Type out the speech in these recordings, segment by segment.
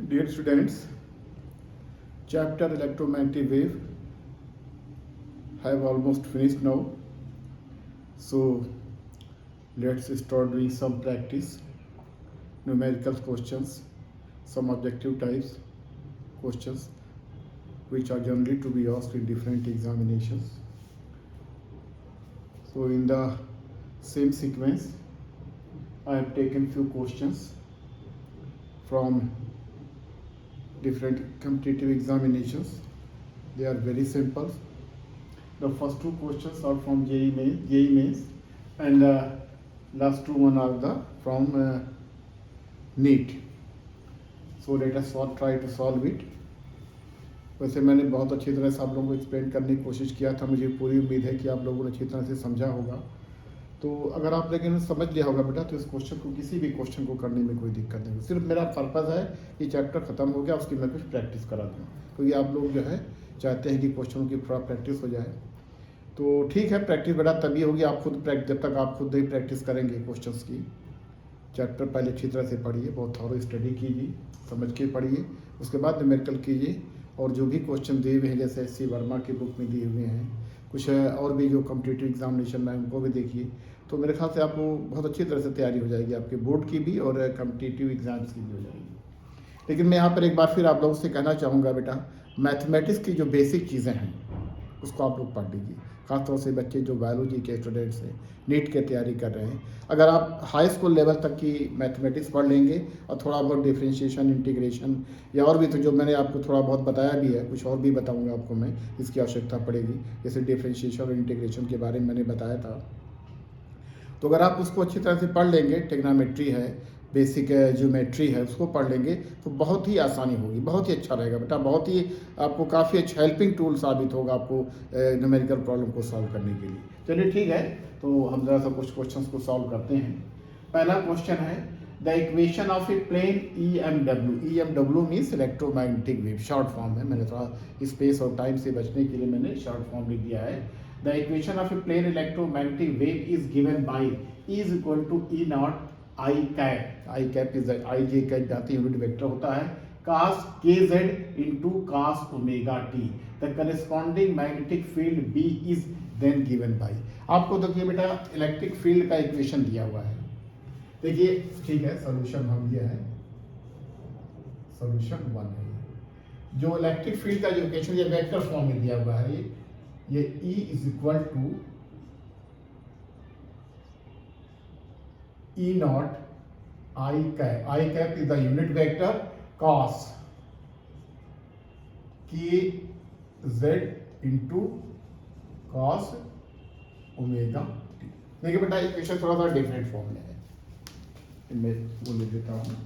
Dear students, chapter electromagnetic wave have almost finished now. So let's start doing some practice, numerical questions, some objective types questions which are generally to be asked in different examinations. So in the same sequence, I have taken few questions from different competitive examinations. They are very simple. The first two questions are from JEE Mains, and last two one are from NEET. So let us try to solve it. वैसे मैंने बहुत अच्छी तरह से आप लोगों को explain करने की कोशिश किया था। मुझे पूरी उम्मीद है कि आप लोगों ने अच्छी तरह से समझा होगा। तो अगर आप लेकिन समझ लिया होगा बेटा, तो इस क्वेश्चन को, किसी भी क्वेश्चन को करने में कोई दिक्कत नहीं। सिर्फ मेरा पर्पज़ है कि चैप्टर ख़त्म हो गया, उसकी मैं कुछ प्रैक्टिस करा दूँ, क्योंकि आप लोग जो है चाहते हैं कि क्वेश्चनों की थोड़ा प्रैक्टिस हो जाए। तो ठीक है, प्रैक्टिस बेटा तभी होगी आप खुद जब तक आप खुद ही प्रैक्टिस करेंगे क्वेश्चंस की। चैप्टर पहले अच्छी तरह से पढ़िए, बहुत थॉरो स्टडी कीजिए, समझ के पढ़िए, उसके बाद न्यूमेरिकल कीजिए। और जो भी क्वेश्चन दिए हुए हैं, जैसे SC वर्मा की बुक में दिए हुए हैं, कुछ और भी जो कॉम्पिटिटिव एग्जामिनेशन में उनको भी देखिए। तो मेरे ख्याल से आपको बहुत अच्छी तरह से तैयारी हो जाएगी, आपके बोर्ड की भी और कॉम्पिटिटिव एग्जाम्स की भी हो जाएगी। लेकिन मैं यहाँ पर एक बार फिर आप लोगों से कहना चाहूँगा बेटा, मैथमेटिक्स की जो बेसिक चीज़ें हैं उसको आप लोग पढ़ लीजिए। खासतौर से बच्चे जो बायोलॉजी के स्टूडेंट्स हैं, नीट की तैयारी कर रहे हैं, अगर आप हाई स्कूल लेवल तक की मैथमेटिक्स पढ़ लेंगे और थोड़ा बहुत डिफरेंशिएशन, इंटीग्रेशन या और भी, तो जो मैंने आपको थोड़ा बहुत बताया भी है, कुछ और भी बताऊंगा आपको मैं, इसकी आवश्यकता पड़ेगी। जैसे डिफरेंशिएशन और इंटीग्रेशन के बारे में मैंने बताया था। तो अगर आप उसको अच्छी तरह से पढ़ लेंगे, ट्रिग्नोमेट्री है, बेसिक ज्योमेट्री है, उसको पढ़ लेंगे तो बहुत ही आसानी होगी, बहुत ही अच्छा रहेगा बेटा, बहुत ही आपको काफ़ी अच्छा हेल्पिंग टूल साबित होगा आपको न्यूमेरिकल प्रॉब्लम को सॉल्व करने के लिए। चलिए ठीक है, तो हम ज़रा सा कुछ क्वेश्चंस को सॉल्व करते हैं। पहला क्वेश्चन है, the equation of a plane EMW means electromagnetic wave, short form है, मैंने थोड़ा स्पेस और टाइम से बचने के लिए मैंने शॉर्ट फॉर्म लिख दिया है। The equation of a plane electromagnetic wave is given by is equal to E naught I cap is I j का जाती यूनिट वेक्टर होता है, cos kz into cos omega t, the corresponding magnetic field B is then given by। आपको देखिए बेटा electric field का equation दिया हुआ है, देखिए ठीक है, सॉल्यूशन हम दिया है, सॉल्यूशन 1 है। जो इलेक्ट्रिक फील्ड का जो इक्वेशन ये वेक्टर फॉर्म में दिया हुआ है, ये E is equal to E naught I cap is the unit vector cos kz into cos omega t। देखिए बेटा इक्वेशन थोड़ा सा डिफरेंट फॉर्म में है, मैं वो लिख देता हूँ।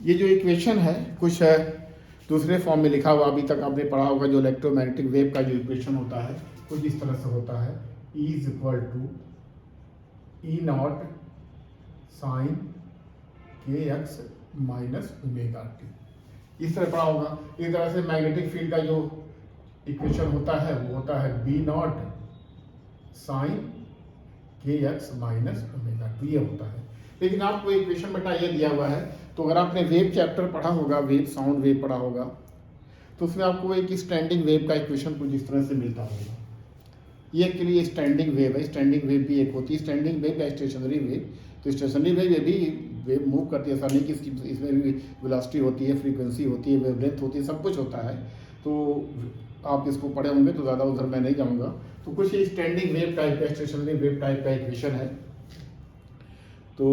ये जो इक्वेशन है कुछ दूसरे फॉर्म में लिखा हुआ, अभी तक आपने पढ़ा होगा, जो इलेक्ट्रोमैग्नेटिक वेव का जो इक्वेशन होता है कुछ इस तरह से होता है, E is equal to E naught sine kx minus omega t, इस तरह पढ़ा होगा। इस तरह से मैग्नेटिक फील्ड का जो इक्वेशन होता है वो होता है B naught sine kx minus omega T, ये होता है। लेकिन आपको इक्वेशन बेटा ये दिया हुआ है, तो अगर आपने वेव चैप्टर पढ़ा होगा, वेव साउंड वेव पढ़ा होगा, तो उसमें आपको एक स्टैंडिंग वेव का इक्वेशन कुछ इस तरह से मिलता होगा। ये के लिए स्टैंडिंग वेव है, स्टैंडिंग वेव भी एक होती है, स्टैंडिंग वेव या स्टेशनरी वेव। तो स्टेशनरी वेव ये भी वेव मूव करती है, ऐसा नहीं कि इसमें भी वेलोसिटी होती है, फ्रीक्वेंसी होती है, वेवलेंथ होती है, सब कुछ होता है। तो आप इसको पढ़े होंगे तो ज़्यादा उधर मैं नहीं जाऊँगा। तो कुछ ये स्टैंडिंग वेव टाइप का, स्टेशनरी वेव टाइप का इक्वेशन है। तो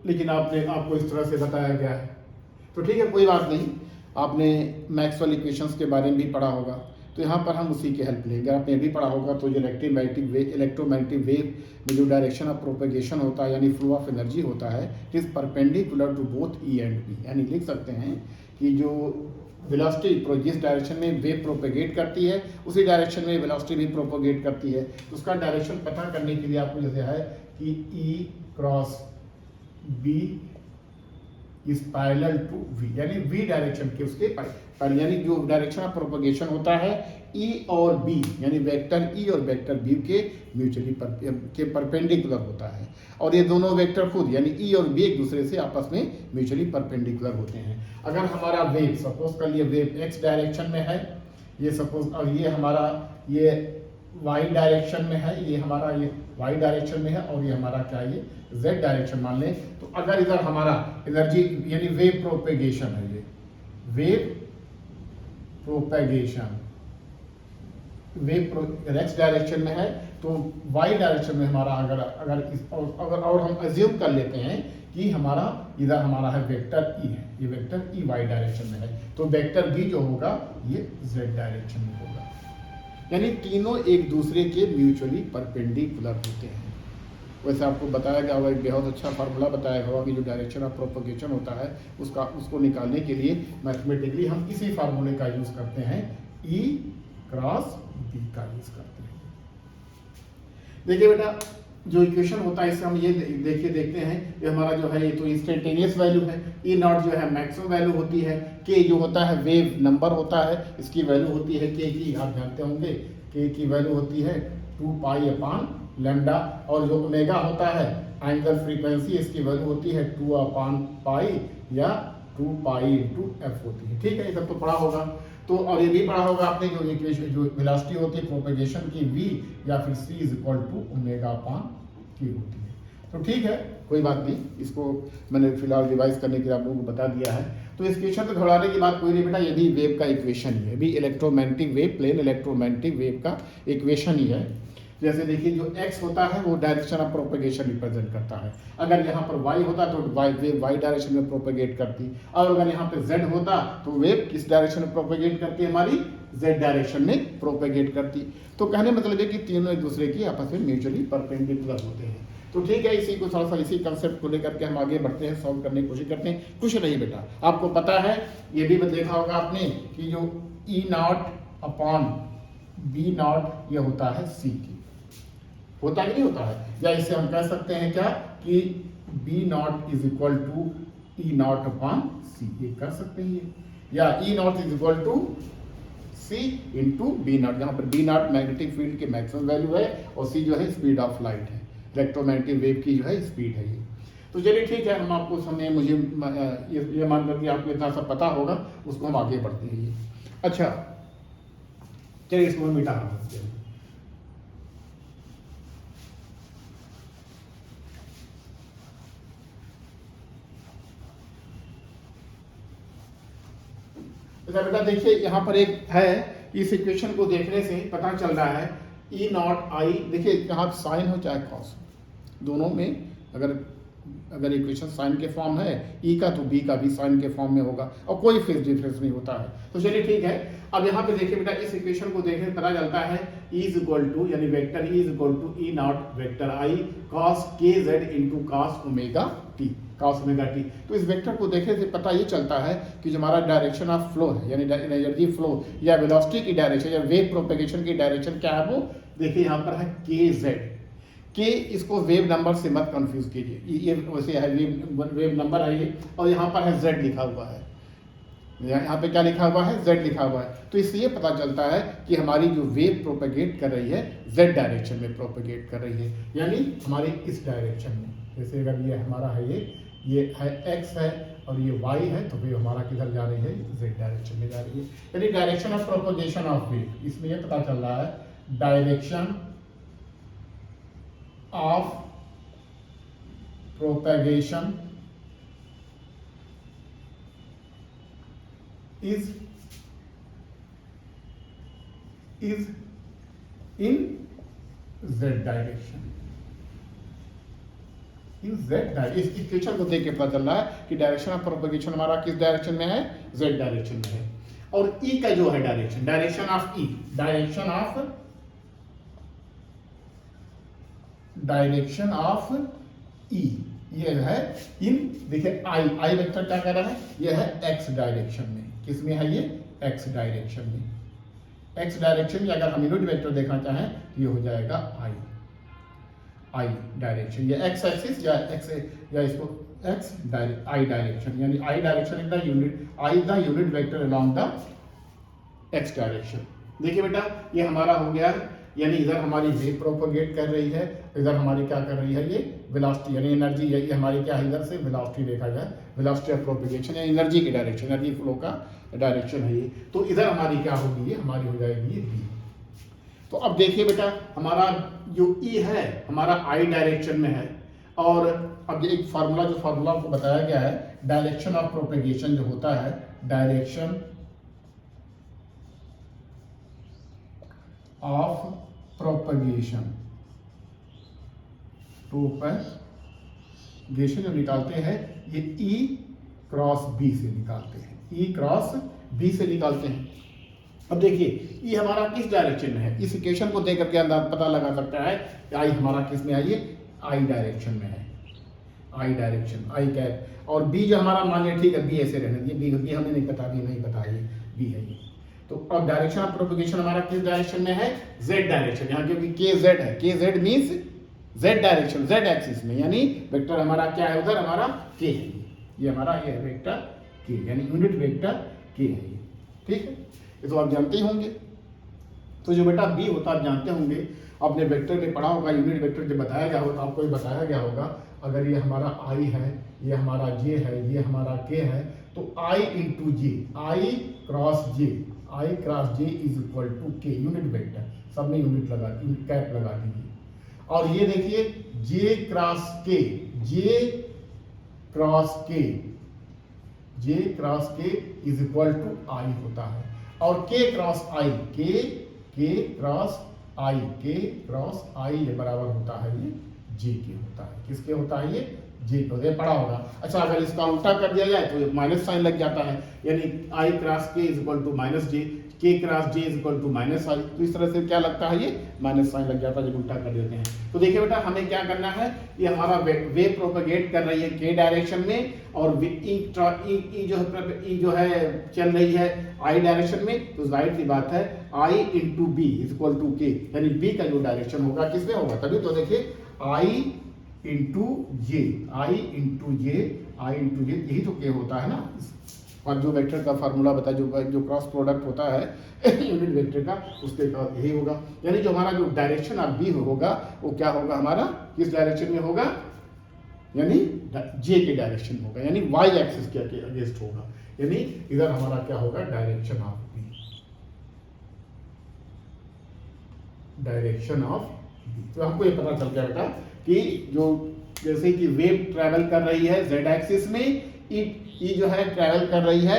लेकिन आपको इस तरह से बताया गया है, तो ठीक है, कोई बात नहीं। आपने मैक्सवेल इक्वेशंस के बारे में भी पढ़ा होगा, तो यहाँ पर हम उसी की हेल्प लेंगे। आपने भी पढ़ा होगा, तो जो इलेक्ट्रोमैग्नेटिक वेव में जो डायरेक्शन ऑफ प्रोपेगेशन होता है, यानी फ्लो ऑफ एनर्जी होता है, it is perpendicular to both E and B। यानी लिख सकते हैं कि जो वेलोसिटी जिस डायरेक्शन में वेव प्रोपेगेट करती है, उसी डायरेक्शन में वेलोसिटी भी प्रोपेगेट करती है। तो उसका डायरेक्शन पता करने के लिए आपको जैसे है कि E cross B is parallel to V, यानी V डायरेक्शन के उसके पर यानी जो डायरेक्शन ऑफ प्रोपगेशन होता है ई और बी यानी वेक्टर ई और वेक्टर बी के म्यूचुअली के परपेंडिकुलर होता है, और ये दोनों वेक्टर खुद यानी ई और बी एक दूसरे से आपस में म्यूचुअली परपेंडिकुलर होते हैं। अगर हमारा वेव सपोज कर लिए वेव एक्स डायरेक्शन में है, ये सपोज, और ये हमारा ये वाई डायरेक्शन में है, ये हमारा ये वाई डायरेक्शन में है, और ये हमारा क्या है, ये जेड डायरेक्शन मान लें, तो अगर इधर हमारा एनर्जी यानी वेव प्रोपेगेशन है, ये wave propagation wave x direction में है, तो वाई डायरेक्शन में हमारा अगर हम अज्यूम कर लेते हैं कि हमारा इधर हमारा है वेक्टर ई है, ये वेक्टर ई वाई डायरेक्शन में है, तो वेक्टर बी जो होगा ये जेड डायरेक्शन में होगा। यानी तीनों एक दूसरे के म्यूचुअली परपेंडिकुलर होते हैं। वैसे आपको बताया गया होगा, एक बहुत अच्छा फार्मूला बताया होगा कि जो डायरेक्शन ऑफ प्रोपगेशन होता है उसको निकालने के लिए मैथमेटिकली हम इसी फार्मूले का यूज करते हैं, ई क्रॉस बी का यूज करते हैं। देखिए बेटा, जो इक्वेशन होता है इससे हम ये देखते हैं, ये हमारा जो है ये तो इंस्टेंटेनियस वैल्यू है, ई नॉट जो है मैक्सिमम वैल्यू होती है, के जो होता है वेव नंबर होता है, इसकी वैल्यू होती है के की, आप जानते होंगे के की वैल्यू होती है 2 पाई अपॉन लैम्डा, और जो ओमेगा होता है एंगल फ्रीक्वेंसी, इसकी वैल्यू होती है 2 अपॉन पाई या 2 पाई इंटू एफ होती है। ठीक है, ये सब तो पढ़ा होगा। तो और ये भी पढ़ा होगा आपने जो इक्वेशन जो वेलोसिटी होती है प्रोपेगेशन की v या फिर c is equal to omega upon q होती है। तो ठीक है, कोई बात नहीं, इसको मैंने फिलहाल रिवाइज करने के लिए आप लोगों को बता दिया है। तो इस इक्वेशन को घबराने की बात कोई नहीं बेटा, यदि वेव का इक्वेशन ही है, भी electromagnetic wave, plane electromagnetic wave का इक्वेशन ही है। जैसे देखिए, जो x होता है वो डायरेक्शन ऑफ प्रोपेगेशन रिप्रेजेंट करता है। अगर यहाँ पर y होता तो वेव y डायरेक्शन में प्रोपेगेट करती, और अगर यहाँ पे z होता तो वेव किस डायरेक्शन में प्रोपेगेट करती, हमारी z डायरेक्शन में प्रोपेगेट करती। तो कहने मतलब है कि तीनों एक दूसरे की आपस में म्यूचुअली परपेंडिकुलर होते हैं। तो ठीक है, इसी को थोड़ा सा इसी कंसेप्ट को लेकर के हम आगे बढ़ते हैं, सॉल्व करने की कोशिश करते हैं। कुछ नहीं बेटा, आपको पता है, ये भी देखा होगा आपने कि जो ई नॉट अपॉन बी नॉट ये होता है सी की, होता कि नहीं होता है, या इसे हम कह सकते हैं क्या कि B naught is equal to E naught upon C, ये कर सकते हैं, या E naught is equal to C into B naught, जहाँ पर बी नॉट मैग्नेटिक फील्ड की मैक्सिमम वैल्यू है और सी जो है स्पीड ऑफ लाइट है, इलेक्ट्रोमैग्नेटिक वेव की जो है स्पीड है ये। तो चलिए ठीक है, हम आपको समय मुझे ये मान लो कि आपको इतना सा पता होगा, उसको हम आगे बढ़ते हैं। ये अच्छा, चलिए इसको मिटा सकते हैं। तो बेटा देखिए, यहाँ पर एक है, इस इक्वेशन को देखने से पता चल रहा है ई नॉट आई, देखिए यहाँ साइन हो चाहे कॉस, दोनों में अगर इक्वेशन साइन के फॉर्म है ई का, तो बी का भी साइन के फॉर्म में होगा, और कोई फेस डिफरेंस नहीं होता है। तो चलिए ठीक है, अब यहाँ पे देखिए बेटा, इस इक्वेशन को देखने पता चलता है ई इज इक्वल टू यानी vector E is equal to E naught vector I cos K Z into cos omega T, cos omega T. तो इस वेक्टर को देखने से पता ये चलता है कि जो हमारा डायरेक्शन ऑफ फ्लो है, यानी एनर्जी फ्लो या वेलोसिटी की डायरेक्शन या वेव प्रोपेगेशन की डायरेक्शन क्या है, वो देखिए यहाँ पर है के जेड के, इसको वेव नंबर से मत कंफ्यूज कीजिए, ये वैसे है वेव नंबर है ये, और यहाँ पर है जेड लिखा हुआ है, यहाँ पे क्या लिखा हुआ है, जेड लिखा हुआ है। तो इससे ये पता चलता है कि हमारी जो वेव प्रोपेगेट कर रही है जेड डायरेक्शन में प्रोपेगेट कर रही है, यानी हमारी इस डायरेक्शन में। जैसे अगर ये हमारा है ये है एक्स है और ये वाई है, तो वेव हमारा किधर जा रही है, जेड डायरेक्शन में जा रही है। यानी direction of propagation of wave, इसमें ये पता चल रहा है direction of propagation is in z direction, in Z direction. इस इक्वेशन को देख के पता चल रहा है कि डायरेक्शन ऑफ प्रोपेगेशन हमारा किस डायरेक्शन में है, जेड डायरेक्शन में है। और ई का जो है direction, direction of E, direction of E ये है इन, देखिए आई वेक्टर क्या कर रहा है, ये है एक्स डायरेक्शन में। किसमें है ये, एक्स डायरेक्शन में। एक्स डायरेक्शन में अगर हम यूनिट वेक्टर देखना चाहें तो ये हो जाएगा आई डायरेक्शन, ये एक्स एक्सिस या एक्स या इसको एक्स आई डायरेक्शन, यानी I direction is the unit, I the unit vector along the X direction. देखिए बेटा ये हमारा हो गया, यानी इधर हमारी वेव प्रोपोगेट कर रही है, इधर हमारी क्या कर रही है, ये वेलोसिटी यानी एनर्जी, ये हमारी क्या है, इधर से वेलोसिटी देखा जाए, वेलोसिटी ऑफ प्रोपोगेशन या एनर्जी की डायरेक्शन, एनर्जी फ्लो का डायरेक्शन है ये। तो इधर हमारी क्या होगी, ये हमारी हो जाएगी ये बी। तो अब देखिए बेटा हमारा जो ई है हमारा आई डायरेक्शन में है, और अब एक फार्मूला, जो फार्मूला आपको बताया गया है, डायरेक्शन ऑफ प्रोपेगेशन जो होता है, डायरेक्शन ऑफ प्रोपेगेशन जो निकालते हैं ये ई क्रॉस बी से निकालते हैं, ई क्रॉस बी से निकालते हैं। अब देखिए ये हमारा किस डायरेक्शन में है, इस इक्वेशन को देख करके अंदाज पता लगा सकता है आई हमारा किस में आई है, आई डायरेक्शन में है, आई डायरेक्शन, आई कैप। और बी जो हमारा मान लिया, ठीक है बी ऐसे रहने दिए, बी हमें नहीं पता, बी नहीं पता, ये बी है ये। तो अब डायरेक्शन ऑफ प्रोपेगेशन हमारा किस डायरेक्शन में है, जेड डायरेक्शन, यहाँ क्योंकि के जेड है, के Z means Z direction, Z axis में, यानी वेक्टर हमारा क्या है, उधर हमारा के है, ये हमारा ये है वेक्टर के, यानी यूनिट वेक्टर के है ये, ठीक है, ये तो आप जानते ही होंगे। तो जो बेटा बी होता है आप जानते होंगे, आपने वेक्टर में पढ़ा होगा, यूनिट वेक्टर जब बताया गया होगा आपको, ये बताया गया होगा, अगर ये हमारा आई है, ये हमारा जे है, ये हमारा के है, तो I into J, I cross J is equal to K, unit vector, सब में यूनिट लगा, कैप लगा दीजिए। और ये देखिए जे cross K is equal to आई होता है, और के क्रॉस आई ये बराबर होता है ये जे के होता है, किसके होता है, ये जे को पढ़ा होगा। अच्छा अगर इसका उल्टा कर दिया जाए तो माइनस साइन लग जाता है, यानी I cross K is equal to minus J, K cross J is equal to minus I, तो इस तरह से क्या लगता है, ये माइनस साइन लग जाता है जब उल्टा कर देते हैं। तो देखिए बेटा हमें क्या करना है, ये हमारा वेव प्रोपेगेट कर रही है के डायरेक्शन में, और ई जो है चल रही है आई डायरेक्शन में, तो जाहिर सी बात है I into B is equal to K, यानी बी का जो डायरेक्शन होगा किसमें होगा, तभी तो देखिए आई इंटू जे, यही तो के होता है ना। और जो वेक्टर का फार्मूला बता, जो क्रॉस प्रोडक्ट होता है यूनिट वेक्टर का, उसके यही होगा, यानी जो हमारा जो डायरेक्शन ऑफ बी होगा वो क्या होगा, हमारा किस डायरेक्शन में होगा, यानी जे के डायरेक्शन होगा, यानी वाई एक्सिस के अगेंस्ट होगा, यानी इधर हमारा क्या होगा, direction of B, direction of B. तो हमको ये पता चल गया बेटा कि जो जैसे कि वेव ट्रैवल कर रही है जेड एक्सिस में, ई जो है ट्रैवल कर रही है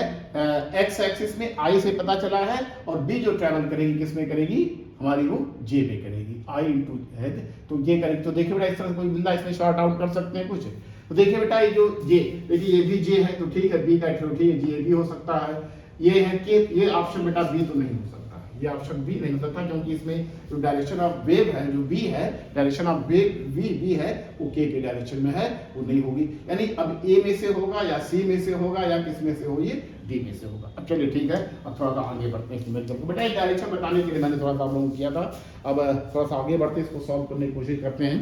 एक्स एक्सिस में, आई से पता चला है, और बी जो ट्रैवल करेगी किस में करेगी, हमारी वो जे में करेगी, आई इंटू है तो जे करेगी। तो देखिए बेटा इस तरह कोई बिंदा इसमें शॉर्ट आउट कर सकते हैं कुछ। तो देखिए बेटा ये जो जे, देखिए ये भी जे है तो ठीक है, बी का ठीक है, जे भी हो सकता है, ये है के, ये ऑप्शन बेटा बी तो नहीं हो सकता, ये ऑप्शन बी नहीं हो सकता, क्योंकि इसमें जो डायरेक्शन ऑफ वेव है, जो बी है, डायरेक्शन ऑफ वेव बी है, वो के डायरेक्शन में है, वो नहीं होगी, यानी अब ए में से होगा या सी में से होगा या किस में से हो, ये डी में से होगा। अब चलिए ठीक है, अब थोड़ा सा आगे बढ़ते हैं इसमें, बेटा एक डायरेक्शन बताने के लिए मैंने थोड़ा सा आप लोगों को किया था, अब थोड़ा सा आगे बढ़ते इसको सॉल्व करने की कोशिश करते हैं।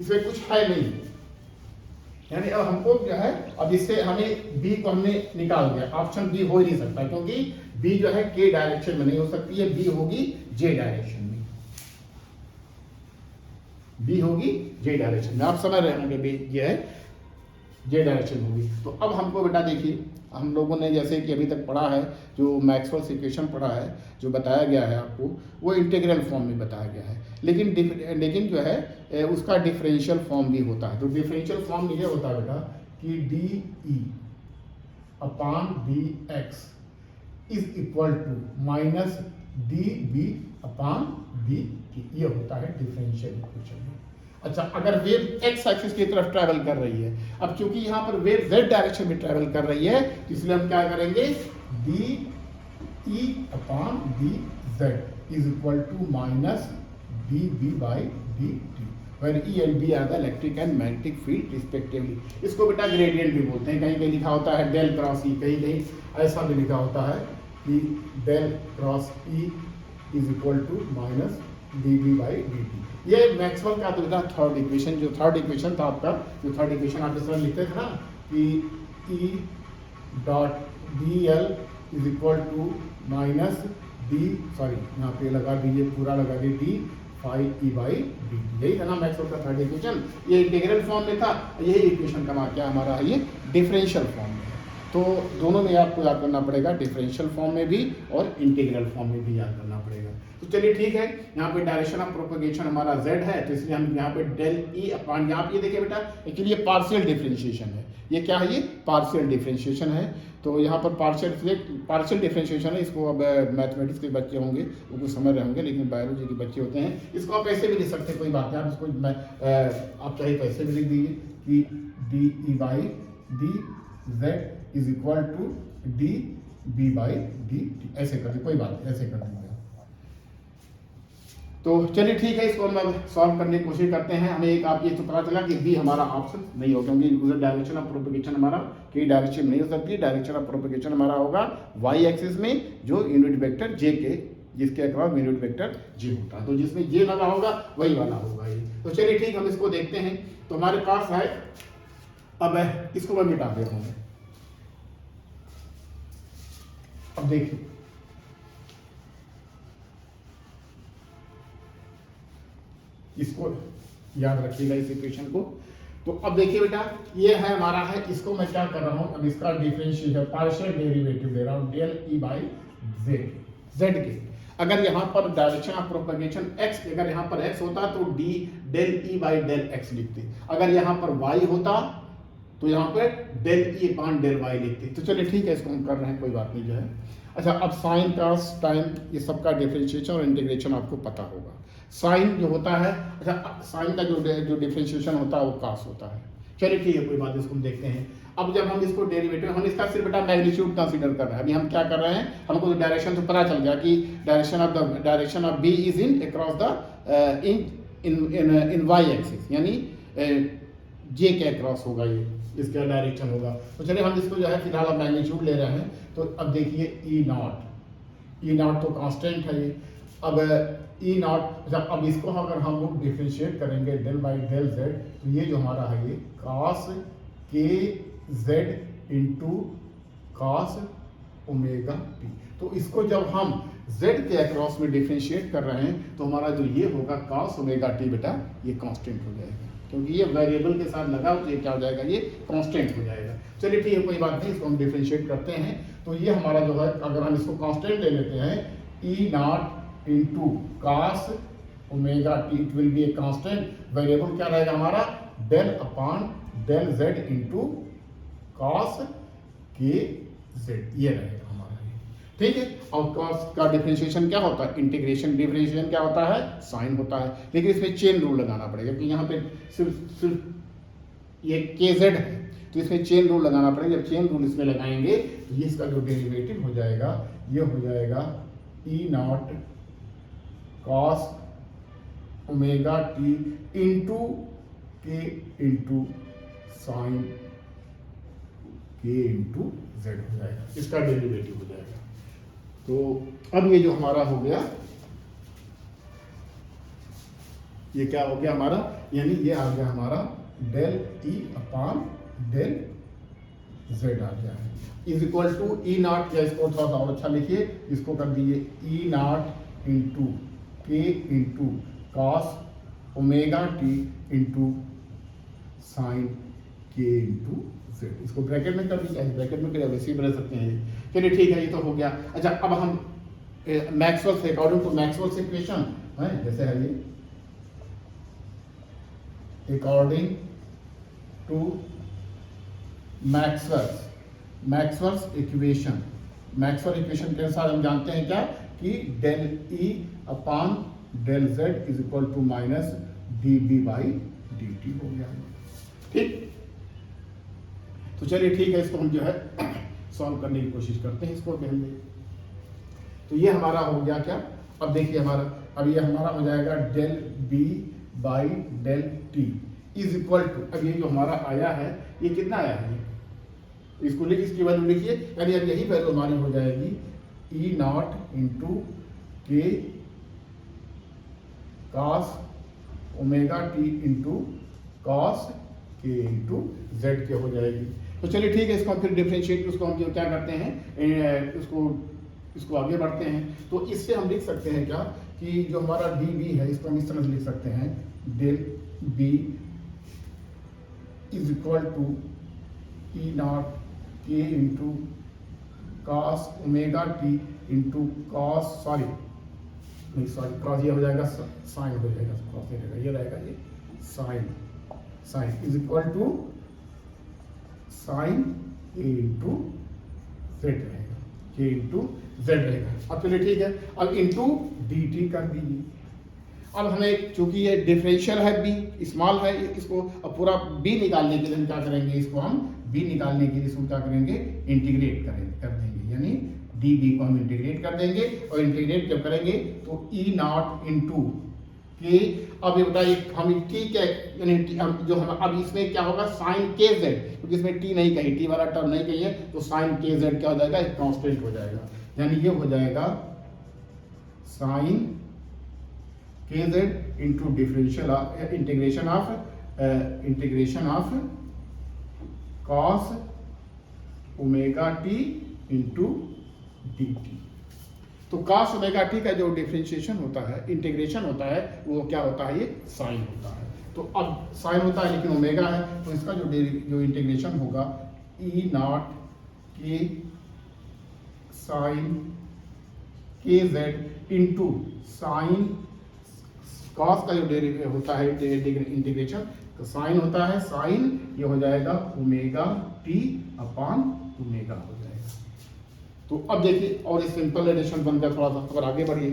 इसमें कुछ है नहीं, यानी अब हमको क्या है, अब इससे हमें बी को हमने निकाल दिया, ऑप्शन बी हो ही नहीं सकता, क्योंकि बी जो है के डायरेक्शन में नहीं हो सकती है, बी होगी जे डायरेक्शन में, बी होगी जे डायरेक्शन में, आप समझ रहे होंगे, बी ये है जे डायरेक्शन होगी। तो अब हमको बेटा देखिए, हम लोगों ने जैसे कि अभी तक पढ़ा है, जो मैक्सवेल्स इक्वेशन पढ़ा है, जो बताया गया है आपको, वो इंटीग्रल फॉर्म में बताया गया है, लेकिन जो है उसका डिफरेंशियल फॉर्म भी होता है। तो डिफरेंशियल फॉर्म ये होता है बेटा कि d E upon d x is equal to minus d B upon d t, ये होता है डिफरेंशियल इक्वेशन। अच्छा अगर वेव एक्स एक्सिस की तरफ ट्रैवल कर रही है, अब क्योंकि यहाँ पर वेव जेड डायरेक्शन में ट्रैवल कर रही है, इसलिए हम क्या करेंगे, d E upon d z is equal to minus d B by d t, where E and B are the electric and magnetic field respectively। इसको बेटा ग्रेडियंट भी बोलते हैं, कहीं कहीं लिखा होता है डेल क्रॉस ई, कहीं कहीं ऐसा भी लिखा होता है कि del cross E is equal to minus d B by d t. ये मैक्सवेल का तो था थर्ड इक्वेशन, जो थर्ड इक्वेशन था आपका, जो थर्ड इक्वेशन आप इस तरह लिखते थे ना कि E dot d l is equal to minus d, sorry यहाँ पे लगा दीजिए, पूरा लगा दीजिए d phi E by d t. यही था ना मैक्सवेल का थर्ड इक्वेशन। ये इंटीग्रल फॉर्म में था, यही इक्वेशन का क्या हमारा है, ये डिफरेंशियल फॉर्म में है। तो दोनों में आपको याद करना पड़ेगा, डिफरेंशियल फॉर्म में भी और इंटीग्रल फॉर्म में भी याद करना पड़ेगा। तो चलिए ठीक है, यहाँ पे डायरेक्शन ऑफ प्रोपगेशन हमारा z है, तो इसलिए हम यहाँ पे डेल ई अपॉन, यहाँ पे ये देखिए बेटा एक्चुअली ये पार्शियल डिफरेंशिएशन है। ये क्या है, ये पार्शियल डिफरेंशिएशन है। तो यहाँ पर पार्शियल डिफरेंशिएशन है। इसको अब मैथमेटिक्स के बच्चे होंगे वो कुछ समझ रहे होंगे, लेकिन बायोलॉजी के बच्चे होते हैं, इसको आप ऐसे भी लिख सकते हैं, कोई बात नहीं। आप इसको आप चाहे तो ऐसे भी लिख दीजिए कि d E by d z is equal to d B by d t, ऐसे कर दीजिए, कोई बात नहीं, ऐसे कर दीजिए। तो चलिए ठीक है, इसको हम अब सॉल्व करने की कोशिश करते हैं। हमें एक आप ये तो पता चला कि बी हमारा ऑप्शन नहीं होगा, क्योंकि डायरेक्शन ऑफ प्रोपगेशन हमारा की डायरेक्शन नहीं हो सकती। डायरेक्शन ऑफ प्रोपगेशन हमारा होगा वाई एक्सिस में, जो यूनिट वेक्टर जे के, जिसके अक्रॉस यूनिट वेक्टर जे होता है, तो जिसमें जे लगा होगा वही वाला होगा ये। तो चलिए ठीक, हम इसको देखते हैं। तो हमारे पास है, अब इसको मैं मिटा दे रहा हूँ। अब देखिए, इसको याद रखिएगा इस इक्वेशन को। तो अब देखिए बेटा, ये है हमारा है, इसको मैं क्या कर रहा हूं, अब इसका डिफरेंशिएशन पार्शियल डेरिवेटिव दे रहा हूं, डेल ई बाई जेड के। अगर यहाँ पर डायरेक्शन ऑफ प्रोपगेशन x, अगर यहाँ पर x होता तो d del E by del x लिखते। अगर यहाँ पर y होता तो यहाँ पे del E upon del y लिखते। तो चलिए ठीक है, इसको हम कर रहे हैं, कोई बात नहीं जो है। अच्छा, अब साइन कॉस टाइम ये सबका डिफरेंशिएशन और इंटीग्रेशन आपको पता होगा। साइन जो होता है, अच्छा साइन का जो डिफरेंशिएशन होता है वो कॉस होता है। चलिए ठीक है, कोई बात नहीं, इसको हम देखते हैं। अब जब हम इसको डेरिवेटिव, हम इसका सिर्फ बेटा मैग्नीट्यूड कंसीडर कर रहे हैं। अभी हम क्या कर रहे हैं, हमको डायरेक्शन से पता चल गया कि direction of B is in across the in y axis, यानी जे के अक्रॉस होगा, ये इसका डायरेक्शन होगा। तो चलिए हम इसको जो है फिलहाल अब मैग्नीट्यूड ले रहे हैं। तो अब देखिए ई नॉट तो कांस्टेंट है ये। अब ई नॉट, जब अब इसको अगर हम लोग डिफरेंशिएट करेंगे डेल बाई डेल जेड, तो ये जो हमारा है ये cos K Z into cos omega T. तो इसको जब हम z के अक्रॉस में डिफरेंशिएट कर रहे हैं तो हमारा जो ये होगा कॉस ओमेगा टी बेटा, ये कांस्टेंट हो जाएगा, क्योंकि ये वेरिएबल के साथ लगा तो ये क्या हो जाएगा, ये कांस्टेंट हो जाएगा। चलिए ठीक है, कोई बात नहीं, इसको हम डिफरेंशिएट करते हैं। तो ये हमारा जो है, अगर हम इसको कांस्टेंट ले लेते हैं, E naught into cos omega T, it will be a constant. Variable क्या रहेगा हमारा, del upon del Z into cos K Z, ये रहेगा हमारा, ठीक है। और कॉस का डिफरेंशिएशन क्या होता है, इंटीग्रेशन डिफरेंशिएशन क्या होता है, साइन होता है। लेकिन इसमें चेन रूल लगाना पड़ेगा, क्योंकि यहाँ पे सिर्फ ये के जेड है, तो इसमें चेन रूल लगाना पड़ेगा। जब चेन रूल इसमें लगाएंगे तो ये इसका जो डेरिवेटिव हो जाएगा, ये हो जाएगा E naught cos omega T into K into sine K into Z हो जाएगा, इसका डेरिवेटिव हो जाएगा। तो अब ये जो हमारा हो गया, ये क्या हो गया हमारा, यानी ये आ गया हमारा del E upon del Z आ गया है, is equal to E naught, या इसको थोड़ा सा और अच्छा लिखिए, इसको कर दीजिए ई naught into K into cos omega T into sine K into Z. इसको ब्रैकेट में कर दीजिए, ब्रैकेट में कर वैसे ही बना सकते हैं। चलिए ठीक है, ये तो हो गया। अच्छा, अब हम मैक्सवेल से, अकॉर्डिंग टू मैक्सवेल इक्वेशन है, जैसे है ये according to Maxwell's equation, Maxwell equation के अनुसार हम जानते हैं क्या, कि del E upon del z is equal to minus d B by d t हो गया, ठीक। तो चलिए ठीक है, इसको हम जो है सॉल्व करने की कोशिश करते हैं इसको पहले। तो ये हमारा हो गया क्या, अब देखिए हमारा, अब ये हमारा हो जाएगा del B by del t is equal to, अब ये जो हमारा आया है ये कितना आया है, इसको लिखिए, इसकी वैल्यू लिखिए, यानी अब यही वैल्यू हमारी हो जाएगी ई नॉट इंटू के cos omega T into cos के इंटू जेड के हो जाएगी। तो चलिए ठीक है, इसको हम फिर डिफ्रेंशिएट, उसको हम क्या करते हैं, इसको आगे बढ़ते हैं। तो इससे हम लिख सकते हैं क्या कि जो हमारा डी बी है इसको हम इस तरह से लिख सकते हैं, del B is equal to E naught K into cos omega T into cos cross ये हो जाएगा साइन हो जाएगा, क्रॉस नहीं रहेगा, ये रहेगा ये sine is equal to sine A into Z रहेगा, के इंटू जेड रहेगा। अब चलिए ठीक है, अब इंटू डी टी कर दीजिए। अब हमें चूंकि ये डिफरेंशियल है, बी स्मॉल है, इसको अब पूरा बी निकालने के लिए हम क्या करेंगे, इसको हम बी निकालने के लिए इसको क्या करेंगे, इंटीग्रेट कर देंगे, यानी डी बी को हम इंटीग्रेट कर देंगे। और इंटीग्रेट जब करेंगे तो ई नॉट इंटू के, अब ये बताइए हम टी के यानी जो हम अब इसमें क्या होगा, साइन के जेड, क्योंकि इसमें टी नहीं कही, टी वाला टर्म नहीं कही है, तो साइन के जेड क्या हो जाएगा, एक कांस्टेंट हो जाएगा, यानी ये हो जाएगा sign K Z into differential integration of cos omega T into D T. तो कॉस ओमेगा टी का जो डिफरेंशिएशन होता है, इंटीग्रेशन होता है, वो क्या होता है, ये साइन होता है। तो अब साइन होता है लेकिन ओमेगा है, तो इसका जो इंटीग्रेशन होगा ई नॉट के sign K Z into sine cos का जो होता है इंटीग्रेशन, तो साइन होता है साइन, ये हो जाएगा ओमेगा टी अपॉन ओमेगा हो जाएगा। तो अब देखिए, और सिंपल एडिशन बन गया, थोड़ा सा अगर आगे बढ़िए,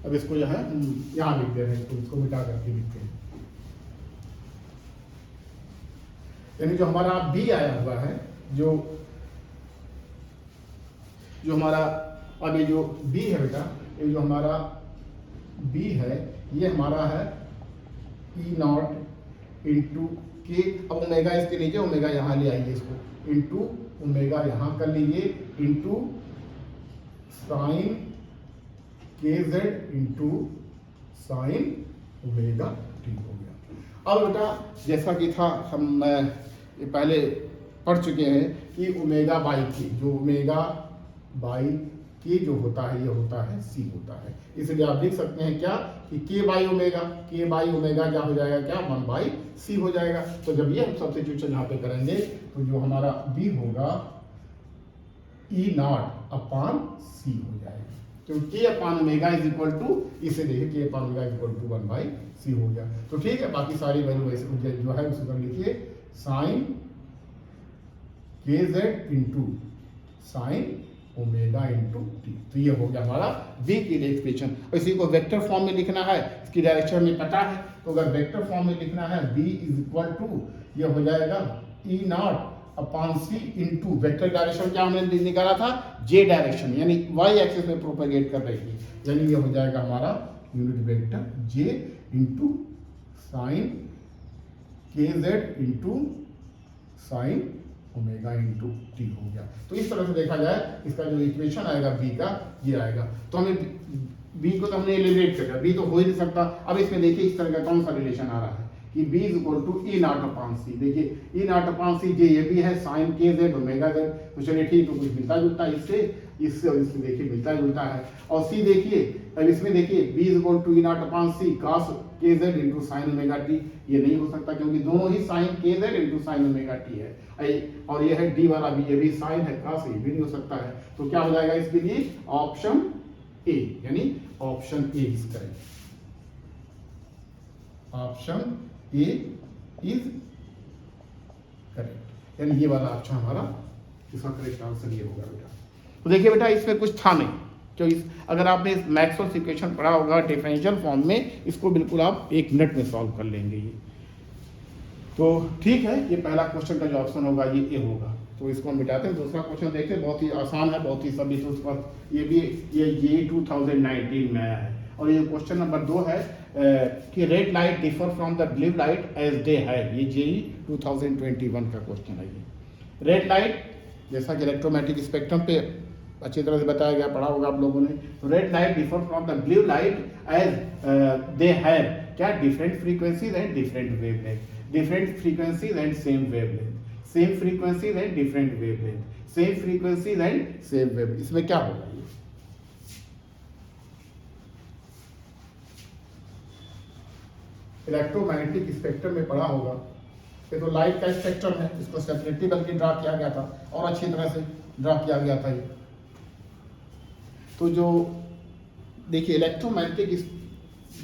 अब इसको जो है यहाँ लिख दे रहे हैं, तो इसको मिटा करके लिखते हैं, यानी जो हमारा बी आया हुआ है, जो हमारा अब ये जो बी है बेटा, ये जो हमारा बी है, ये हमारा है ई नॉट इंटू के, अब ओमेगा इसके नीचे, ओमेगा यहाँ ले आइए इसको, इंटू ओमेगा यहाँ कर लीजिए, into sine K Z into sine omega T हो गया। अब बेटा जैसा कि था, हम पहले पढ़ चुके हैं कि ओमेगा बाई के, जो ओमेगा बाई के जो होता है, ये होता है सी होता है, इसलिए आप लिख सकते हैं क्या कि के बाई ओमेगा क्या हो जाएगा, क्या 1 बाई सी हो जाएगा। तो जब ये हम सब्स्टिट्यूशन यहाँ पे करेंगे, तो जो हमारा बी होगा ई नॉट अपॉन सी हो जाएगा, तो K upon omega is equal to, इसे देखिए K upon omega is equal to 1 by C हो गया। तो ठीक है, बाकी सारी वैल्यू वैसे जो है उसे कर लिखिए, sign K Z into sine omega into T. तो ये हो गया हमारा बी की एक्सप्रेशन। इसी को वेक्टर फॉर्म में लिखना है, इसकी डायरेक्शन में पता है, तो अगर वेक्टर फॉर्म में लिखना है, बी इज इक्वल टू, ये हो जाएगा E naught upon C into vector direction क्या हमने निकाला था, जे डायरेक्शन, यानी वाई एक्सिस में प्रोपेगेट कर रही है, यानी ये हो जाएगा हमारा unit vector J into sine K Z into sine omega into T हो गया। तो इस तरह से देखा जाए, इसका जो इक्वेशन आएगा बी का, ये आएगा। तो हमें बी को तो हमने एलिमिनेट कर दिया, बी तो हो ही नहीं सकता। अब इसमें देखिए इस तरह का कौन सा रिलेशन आ रहा है कि B is equal to E naught upon C. देखिए ई नॉट अपॉन सी, ये भी है sign K Z omega Z, तो चलिए ठीक, तो कुछ मिलता जुलता है इससे और इससे देखिए मिलता जुलता है। और सी देखिए, अब इसमें देखिए B is equal to E naught upon C cos K Z into sine omega T, ये नहीं हो सकता क्योंकि दोनों ही sine K Z into sine omega T है, और ये है डी वाला भी, ये भी साइन है कॉस, ये भी नहीं हो सकता है। तो क्या हो जाएगा इसके लिए, ऑप्शन ए, यानी option A is correct, option A is correct, यानी ये वाला ऑप्शन हमारा इसका करेक्ट आंसर ये होगा बेटा। तो देखिए बेटा, इसमें कुछ था नहीं, तो अगर आपने मैक्सवेल्स इक्वेशन पढ़ा होगा डिफरेंशियल फॉर्म में, इसको बिल्कुल आप 1 मिनट में सॉल्व कर लेंगे ये। तो ठीक है, ये पहला क्वेश्चन का जो ऑप्शन होगा ये ए होगा, तो इसको हम मिटाते हैं। दूसरा क्वेश्चन देखते हैं, बहुत ही आसान है, बहुत ही सभी, तो उस पर ये भी ये 2019 में आया है। और ये क्वेश्चन नंबर 2 है कि red light differ from the blue light as day है, ये जेई 2021 का क्वेश्चन है। ये रेड लाइट जैसा कि इलेक्ट्रोमैग्नेटिक स्पेक्ट्रम पे अच्छी तरह से बताया गया, पढ़ा होगा आप लोगों ने। तो red light differ from the blue light as they have क्या different frequencies and different wavelength, different frequencies and same wavelength, same frequencies and different wavelength, same frequencies and same wavelength. इसमें क्या होगा, ये इलेक्ट्रोमैग्नेटिक स्पेक्ट्रम में पढ़ा होगा। ये तो लाइट का स्पेक्ट्रम है, इसको सेपरेटली बल्कि ड्रा किया गया था और अच्छी तरह से ड्रा किया गया था ये। तो जो देखिए इलेक्ट्रोमैग्नेटिक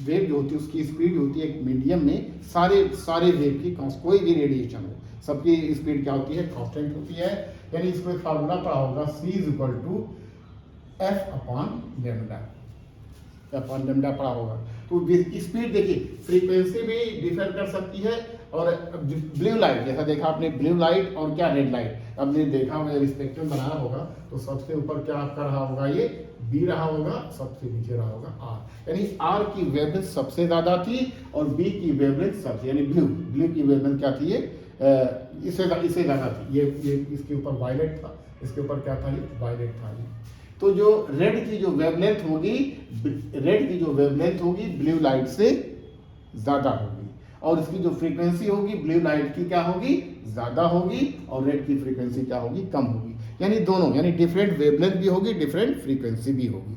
वेव जो होती है उसकी स्पीड होती है एक मीडियम में सारे वेव की, कोई भी रेडिएशन हो सबकी स्पीड क्या होती है, कांस्टेंट होती है। यानी इसको एक फार्मूला पढ़ा होगा, C = F/λ, F/λ पढ़ा होगा। तो स्पीड देखिए फ्रीक्वेंसी भी डिफर कर सकती है। और ब्लू लाइट जैसा देखा आपने, ब्लू लाइट और क्या रेड लाइट आपने देखा होगा, स्पेक्ट्रम बनाया होगा तो सबसे ऊपर क्या कर रहा होगा, ये B रहा होगा, सबसे नीचे रहा होगा R। यानी R की वेवलेंथ सबसे ज्यादा थी और B की वेवलेंथ सबसे, यानी ब्लू की वेवलेंथ क्या थी, ये इससे ज्यादा थी। ये इसके ऊपर वायलेट था, इसके ऊपर क्या था, ये वायलेट था। तो जो रेड की जो वेवलेंथ होगी ब्लू लाइट से ज्यादा होगी, और इसकी जो फ्रीक्वेंसी होगी ब्लू लाइट की क्या होगी, ज्यादा होगी, और रेड की फ्रीक्वेंसी क्या होगी, कम होगी। यानी दोनों, यानी डिफरेंट वेवलेंथ भी होगी, डिफरेंट फ्रीक्वेंसी भी होगी,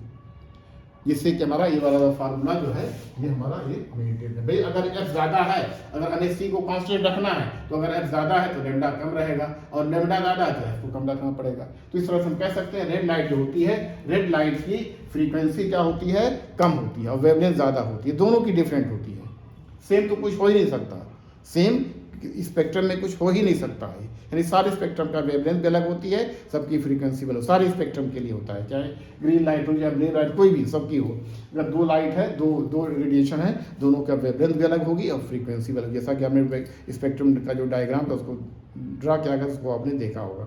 जिससे कि हमारा ये वाला फार्मूला जो है ये हमारा ये मेंटेन है। भाई अगर F ज्यादा है, अगर हमें C को कांस्टेंट रखना है तो अगर F ज्यादा है तो लैम्डा कम रहेगा, और लैम्डा ज्यादा है तो F को कम रखना पड़ेगा। तो इस तरह से हम कह सकते हैं रेड लाइट जो होती है, रेड लाइट की फ्रीक्वेंसी क्या होती है, कम होती है, और वेवलेंथ ज्यादा होती है, दोनों की डिफरेंट होती है। सेम तो कुछ हो ही नहीं सकता, सेम स्पेक्ट्रम में कुछ हो ही नहीं सकता है। यानी सारे स्पेक्ट्रम का वेवलेंथ भी अलग होती है, सबकी फ्रीक्वेंसी भी अलग, सारे स्पेक्ट्रम के लिए होता है, चाहे ग्रीन लाइट हो या ब्लू लाइट, कोई भी सबकी हो। अगर दो लाइट है, दो रेडिएशन है, दोनों का वेवलेंथ भी अलग होगी और फ्रीक्वेंसी भी अलग। जैसा कि आपने स्पेक्ट्रम का जो डायग्राम था उसको ड्रा किया गया, उसको आपने देखा होगा।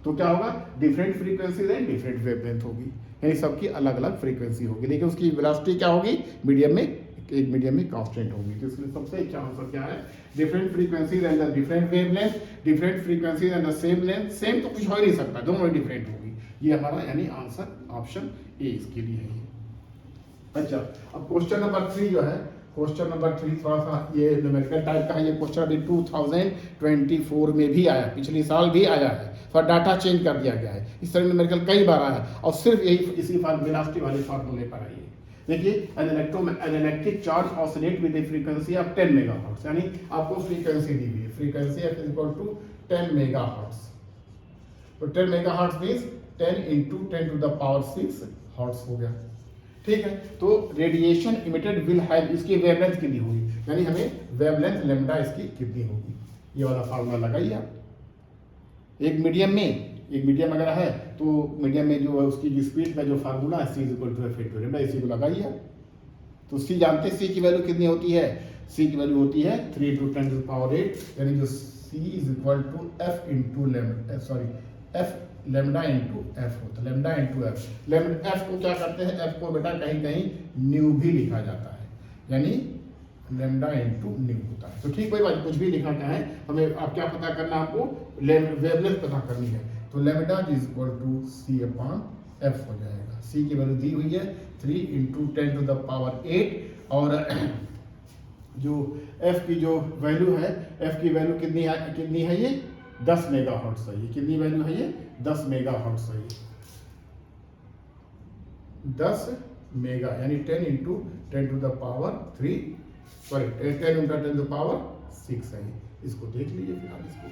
तो क्या होगा, different frequencies and different wavelength होगी, यानी सबकी अलग अलग फ्रीक्वेंसी होगी, लेकिन उसकी वेलोसिटी क्या होगी, मीडियम में, एक मीडियम में कांस्टेंट होगी। तो इसलिए सबसे अच्छा आंसर क्या है, different frequencies and the different wavelength, different frequencies and the same length. Same तो कुछ हो ही नहीं सकता, दोनों डिफरेंट होगी। ये हमारा यानी आंसर ऑप्शन ए इसके लिए है। अच्छा, अब क्वेश्चन नंबर 3 जो है, क्वेश्चन नंबर 3 थोड़ा सा ये न्यूमेरिकल टाइप का है। ये क्वेश्चन अभी 2024 में भी आया, पिछले साल भी आया है, थोड़ा डाटा चेंज कर दिया गया है। इस तरह न्यूमेरिकल कई बार आया है और सिर्फ यही इसी वेलोसिटी वाले फार्मूले पर आई है। देखिए an electric charge oscillate with A frequency of 10 megahertz, यानी आपको फ्रीक्वेंसी दी हुई है, फ्रीक्वेंसी F = 10 मेगाहर्ट्ज। तो 10 मेगाहर्ट्ज मींस 10 × 10⁶ हर्ट्ज हो गया, ठीक है। तो रेडिएशन इमिटेड विल हैव, इसकी वेवलेंथ कितनी होगी, यानी हमें वेवलेंथ लैम्डा इसकी कितनी होगी, ये वाला फार्मूला लगाइए आप। एक मीडियम अगर है तो मीडियम में जो है उसकी जो स्पीड का जो फार्मूला है C = F/λ, इसी को लगाइए। तो C जानते हैं C की वैल्यू कितनी होती है, C की वैल्यू होती है 3 × 10⁸, यानी जो C = F λ × F होता है, लैम्डा × F। F को क्या करते हैं, F को बेटा कहीं कहीं न्यू भी लिखा जाता है, यानी लैम्डा × न्यू होता है। तो ठीक, कोई बात, कुछ भी लिखा क्या है, हमें आप क्या पता करना, आपको वेवलेंथ पता करनी है। तो लैम्डा = C/F हो जाएगा। C की वैल्यू दी हुई है 3 × 10⁸, और जो F की जो वैल्यू है, F की वैल्यू कितनी है ये 10 मेगाहर्ट्ज है। ये कितनी वैल्यू है, ये 10 मेगाहर्ट्ज है, 10 मेगा, यानी 10 × 10⁻3 सॉरी 10 × 10⁶ है। इसको देख लीजिए, फिर आप इसको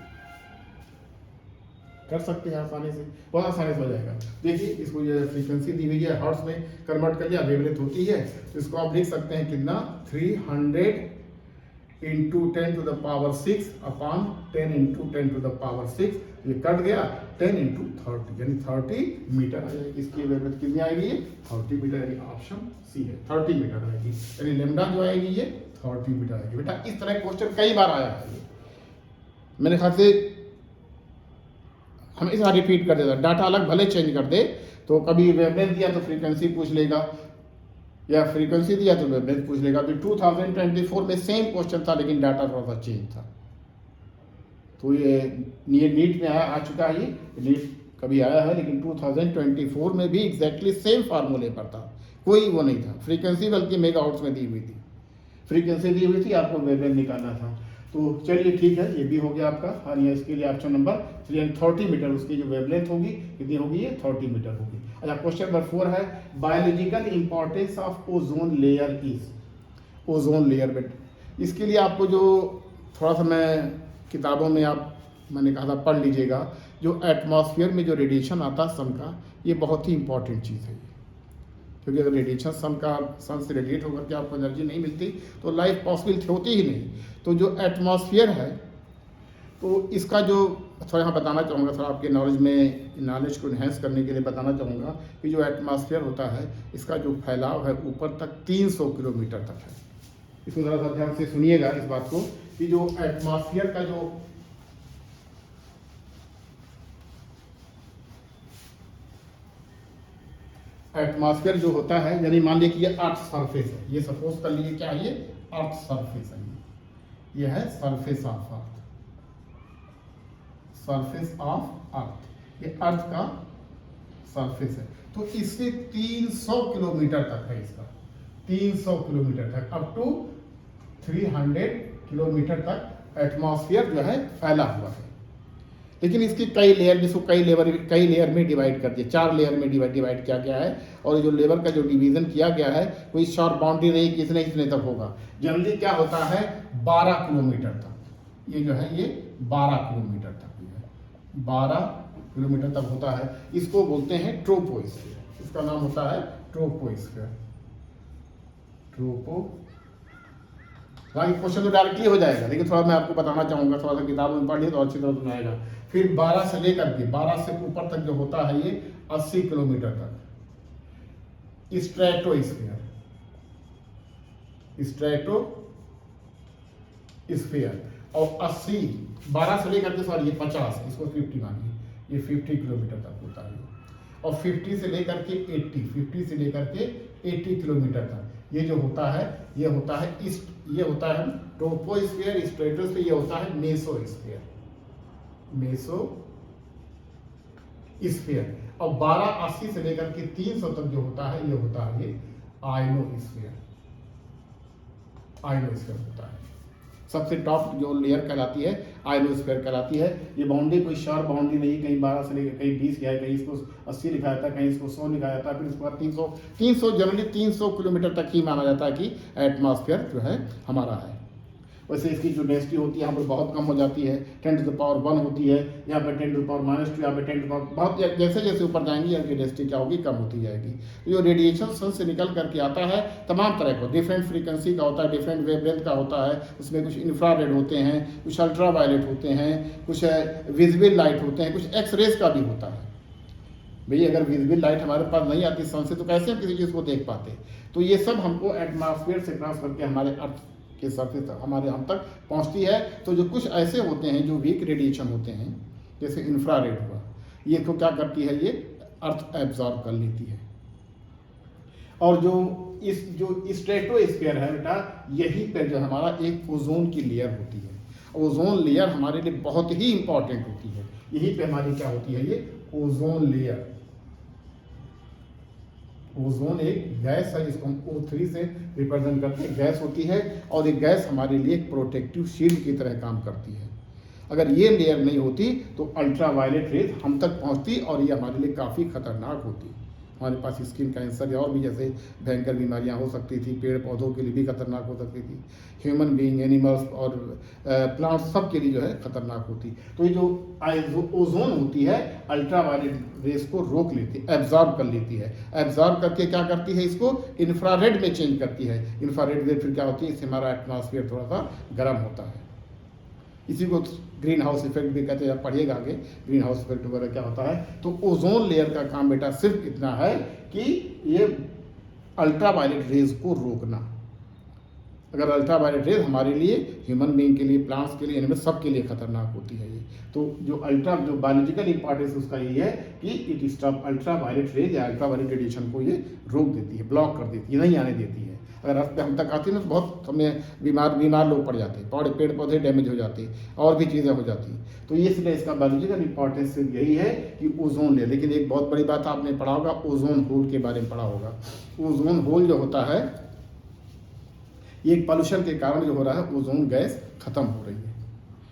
कर सकते हैं आसानी से, बहुत आसानी से हो जाएगा। देखिए इसको ये फ्रीक्वेंसी दी हुई है, हर्ट्ज में कन्वर्ट कर लिया, वेवलेंथ होती है, तो इसको आप लिख सकते हैं कितना, 300 × 10⁶/10 × 10⁶, ये कट गया 10 × 30, यानी 30 मीटर आ जाएगी। इसकी वेवलेंथ कितनी आएगी, ये 30 मीटर, यानी ऑप्शन C है, 30 मीटर आएगी, यानी लैम्डा जो आएगी ये 30 मीटर आएगी। बेटा इस तरह क्वेश्चन कई बार आया है, मेरे ख्याल से हमेशा रिपीट कर देता, डाटा अलग भले चेंज कर दे, तो कभी वेवलेंथ दिया तो फ्रीक्वेंसी पूछ लेगा, या फ्रीक्वेंसी दिया तो वेवलेंथ पूछ लेगा। अभी 2024 में सेम क्वेश्चन था, लेकिन डाटा थोड़ा सा चेंज था। तो ये नीट में आ चुका है, ये नीट कभी आया है, लेकिन 2024 में भी एग्जैक्टली सेम फार्मूले पर था, कोई वो नहीं था। फ्रीक्वेंसी बल्कि मेगाहर्ट्ज में दी हुई थी, फ्रीक्वेंसी दी हुई थी, आपको वेवलेंथ निकालना था। तो चलिए ठीक है, ये भी हो गया आपका। हाँ, ये इसके लिए ऑप्शन नंबर 330 मीटर, उसकी जो वेवलेंथ होगी कितनी होगी, ये 30 मीटर होगी। अच्छा, क्वेश्चन नंबर 4 है, biological importance of ozone layer is. Ozone layer में इसके लिए आपको जो थोड़ा सा मैं किताबों में मैंने कहा था पढ़ लीजिएगा, जो एटमॉस्फेयर में जो रेडिएशन आता है सन का, ये बहुत ही इंपॉर्टेंट चीज़ है। क्योंकि अगर रेडिएशन सन से रेडिएट होकर के आपको एनर्जी नहीं मिलती तो लाइफ पॉसिबल होती ही नहीं। तो जो एटमॉस्फेयर है, तो इसका जो थोड़ा यहाँ बताना चाहूँगा, थोड़ा आपके नॉलेज को इन्हेंस करने के लिए बताना चाहूँगा कि जो एटमॉस्फेयर होता है, इसका जो फैलाव है ऊपर तक 300 किलोमीटर तक है। इसको ज़रा सा ध्यान से सुनिएगा इस बात को, कि जो एटमॉस्फेयर का जो एटमॉस्फेयर जो होता है, यानी मान लीजिए कि ये अर्थ सरफेस है, ये सपोज कर लीजिए क्या है, ये अर्थ सरफेस है, ये है surface of earth, surface of earth, ये अर्थ का सरफेस है। तो इससे 300 किलोमीटर तक है, इसका 300 किलोमीटर तक, अप टू 300 किलोमीटर तक एटमॉस्फेयर जो है फैला हुआ है। लेकिन इसकी कई लेयर, जिसको कई लेयर में डिवाइड कर दिया, 4 लेयर में डिवाइड किया गया है। और जो लेयर का जो डिवीजन किया गया है, कोई शॉर्ट बाउंड्री नहीं कि इतने तक होगा। जनरली क्या होता है, 12 किलोमीटर तक, ये जो है ये 12 किलोमीटर तक, 12 किलोमीटर तक होता है। इसको बोलते हैं ट्रोपोस्फीयर, इसका नाम होता है ट्रोपोस्फीयर। क्वेश्चन तो डायरेक्टली हो जाएगा, लेकिन थोड़ा मैं आपको बताना चाहूँगा, थोड़ा सा किताब में पढ़ लिया तो अच्छी तरह सुनाएगा। फिर 12 से लेकर के 12 से ऊपर तक जो होता है, ये 80 किलोमीटर तक स्ट्रेटोस्फीयर, और 80, 12 से लेकर के सॉरी ये 50, इसको 50 मानिए, ये 50 किलोमीटर तक होता है। और 50 से लेकर के 80 किलोमीटर तक ये जो होता है, ये होता है ट्रोपोस्फीयर, स्ट्रेटोस्फीयर, ये होता है मेसोस्फीयर। और 1280 से लेकर के 300 तक जो होता है, ये होता है ये आयनोस्फीयर होता है। सबसे टॉप जो लेयर कहलाती है आयनोस्फीयर कहलाती है। ये बाउंड्री कोई शार्प बाउंड्री नहीं, कहीं 12 से लेकर कहीं 20 लिखा है, कहीं इसको 80 लिखा जाता है, कहीं इसको 100 लिखा जाता है, फिर उसके बाद 300 जनरली 300 किलोमीटर तक ही माना जाता है कि एटमॉस्फेयर जो है हमारा है। वैसे इसकी जो डेंसिटी होती है यहाँ पर बहुत कम हो जाती है, 10⁻1 होती है, यहाँ पर 10⁻⁻2, यहाँ पर 10 बहुत, जैसे जैसे ऊपर जाएंगी यहाँ की डेंसिटी क्या होगी, कम होती जाएगी। जो रेडिएशन सन से निकल करके आता है तमाम तरह को, डिफरेंट फ्रीक्वेंसी का होता है, डिफरेंट वेवलेंथ का होता है, उसमें कुछ इंफ्रारेड होते हैं, कुछ अल्ट्रा वायलेट होते हैं, कुछ विजिबल लाइट होते हैं, कुछ एक्सरेज का भी होता है। भाई अगर विजिबल लाइट हमारे पास नहीं आती सन से तो कैसे हम किसी चीज़ को देख पाते। तो ये सब हमको एटमॉस्फेयर से क्रॉस करके हमारे अर्थ के सरफेस हमारे हम तक पहुंचती है। तो जो कुछ ऐसे होते हैं जो वीक रेडिएशन होते हैं, जैसे इंफ्रारेड हुआ, ये तो क्या करती है, ये अर्थ एब्जॉर्ब कर लेती है। और जो स्ट्रेटोस्फीयर है बेटा, यही पे जो हमारा एक ओजोन की लेयर होती है। ओजोन लेयर हमारे लिए बहुत ही इंपॉर्टेंट होती है। यही पे हमारी क्या होती है, ये ओजोन लेयर। ओजोन एक गैस है, जिसको हम O3 से रिप्रेजेंट करते हैं, गैस होती है। और ये गैस हमारे लिए एक प्रोटेक्टिव शील्ड की तरह काम करती है। अगर ये लेयर नहीं होती तो अल्ट्रा वायलेट रेज हम तक पहुंचती और ये हमारे लिए काफ़ी खतरनाक होती। हमारे पास स्किन कैंसर या और भी जैसे भयंकर बीमारियां हो सकती थी, पेड़ पौधों के लिए भी खतरनाक हो सकती थी, ह्यूमन बीइंग, एनिमल्स और प्लांट्स सब के लिए जो है खतरनाक होती। तो ये जो ओजोन होती है अल्ट्रा वायलेट रेस को रोक लेती है, एब्जॉर्ब कर लेती है। एब्जॉर्ब करके क्या करती है, इसको इंफ्रारेड में चेंज करती है। इंफ्रारेड में फिर क्या होती है, इससे हमारा एटमॉस्फेयर थोड़ा सा गर्म होता है। इसी को ग्रीन हाउस इफेक्ट भी कहते हैं, आप पढ़िएगा आगे ग्रीन हाउस इफेक्ट वगैरह क्या होता है। तो ओजोन लेयर का काम बेटा सिर्फ इतना है कि ये अल्ट्रा वायलेट रेज को रोकना। अगर अल्ट्रा वायलेट रेज हमारे लिए, ह्यूमन बीइंग के लिए, प्लांट्स के लिए, एनिमल सब के लिए खतरनाक होती है ये। तो जो बायोलॉजिकल इंपॉर्टेंस उसका ये है कि it stop ultra violet rays या अल्ट्रा वायलेट रेडिएशन को ये रोक देती है, ब्लॉक कर देती है, नहीं आने देती है। अगर अर्थ पे हम तक आती ना तो बहुत हमें बीमार लोग पड़ जाते, पेड़ पौधे डैमेज हो जाते और भी चीज़ें हो जाती। तो ये इसलिए इसका बायोलॉजिकल इंपॉर्टेंस यही है कि ओजोन लेयर। लेकिन एक बहुत बड़ी बात आपने पढ़ा होगा, ओजोन होल के बारे में पढ़ा होगा। ओजोन होल जो होता है ये एक पॉल्यूशन के कारण जो हो रहा है, ओजोन गैस खत्म हो रही है,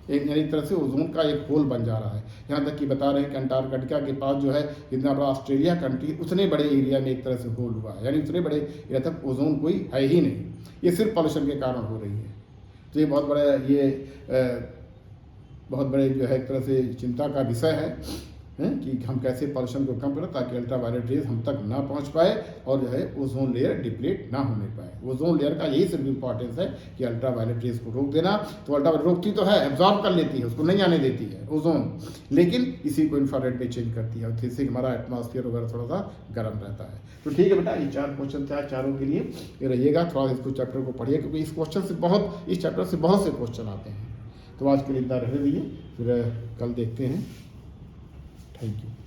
एक तरह से ओजोन का एक होल बन जा रहा है। यहाँ तक कि बता रहे हैं कि अंटार्कटिका के पास जो है, जितना बड़ा ऑस्ट्रेलिया कंट्री, उतने बड़े एरिया में एक तरह से होल हुआ है, यानी उतने बड़े एरिया तक ओजोन कोई है ही नहीं, ये सिर्फ पॉल्यूशन के कारण हो रही है। तो ये बहुत बड़े जो है एक तरह से चिंता का विषय है कि हम कैसे पॉल्यूशन को कम करें ताकि अल्ट्रावायलेट रेज हम तक ना पहुंच पाए और जो है ओजोन लेयर डिप्लीट ना होने पाए। ओजोन लेयर का यही सिर्फ इंपॉर्टेंस है कि अल्ट्रावायलेट रेज को रोक देना। तो अल्ट्रावायलेट रोकती तो है, एब्जॉर्ब कर लेती है, उसको नहीं आने देती है ओजोन, लेकिन इसी को इंफ्रारेड में चेंज करती है और जिससे हमारा एटमॉस्फेयर वगैरह थोड़ा सा गर्म रहता है। तो ठीक है बेटा, ये 4 क्वेश्चन थे, चारों के लिए ये रहिएगा, थोड़ा इसको चैप्टर को पढ़िए क्योंकि इस चैप्टर से बहुत से क्वेश्चन आते हैं। तो आज के लिए इतना रहने दीजिए, फिर कल देखते हैं। Thank you.